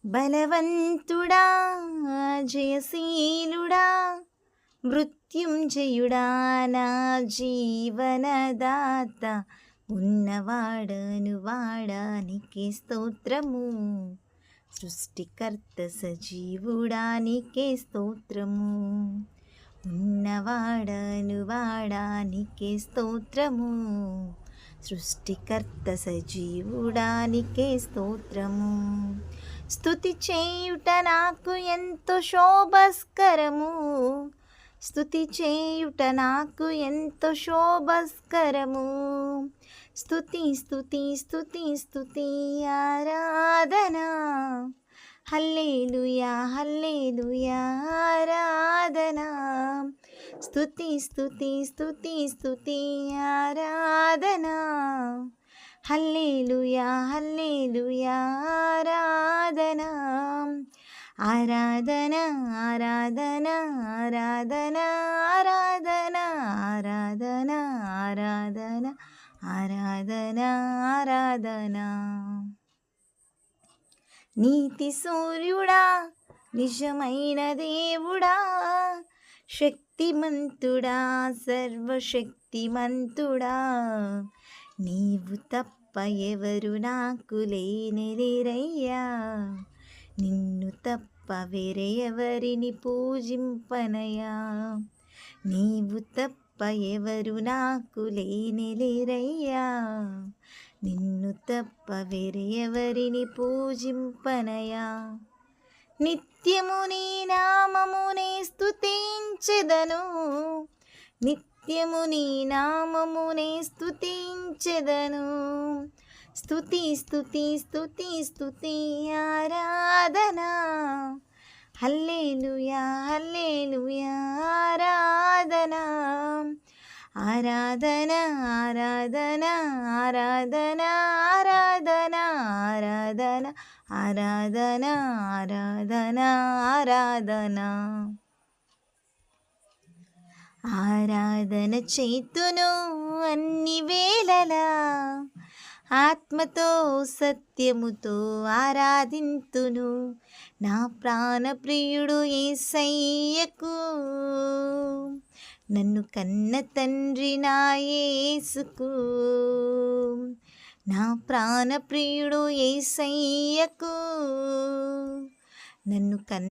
బలవంతుడా జయశీలుడా మృత్యుంజయుడా నా జీవనదాత ఉన్నవాడను వాడానికి స్తోత్రము సృష్టికర్త సజీవుడానికి స్తోత్రము ఉన్నవాడను వాడానికి స్తోత్రము సృష్టికర్త సజీవుడానికి స్తోత్రము స్తుతి చేయుట నాకు ఎంతో శోభస్కరము స్తుతి చేయుట నాకు ఎంతో శోభస్కరము స్తుతి స్తుతి స్తుతి స్తుతి ఆరాధన హల్లెలూయా హల్లెలూయా ఆరాధన స్తుతి స్తుతి స్తుతి స్తుతి ఆరాధన హల్లెలూయా హల్లెలూయా ఆరాధన ఆరాధన ఆరాధన ఆరాధన ఆరాధన ఆరాధన ఆరాధన ఆరాధన ఆరాధన నీతి సూర్యుడా నిజమైన దేవుడా శక్తిమంతుడా సర్వశక్తిమంతుడా నీవు తప్ప ఎవరు నాకు లేనిరయ్యా నిన్ను తప్ప వేరే ఎవరిని పూజింపనయా నీవు తప్ప ఎవరు నాకు లేనిరయ్యా నిన్ను తప్ప వేరే ఎవరిని పూజింపనయా నిత్యము నీ నామమునే స్తుతించెదను నిత్యము నీ నామమునే స్తుతించెదను స్తుతి స్తుతి స్తుతి స్తుతి ఆరాధన హల్లెలూయా హల్లెలూయా ఆరాధన ఆరాధన ఆరాధన ఆరాధన ఆరాధన ఆరాధన ఆరాధన ఆరాధన ఆరాధన ఆరాధన చేతును అన్ని వేళలా ఆత్మతో సత్యముతో ఆరాధింతును నా ప్రాణప్రియుడు యేసయ్యకు నన్ను కన్న తండ్రి నా యేసుకు నా ప్రాణప్రియుడు యేసయ్యకు నన్ను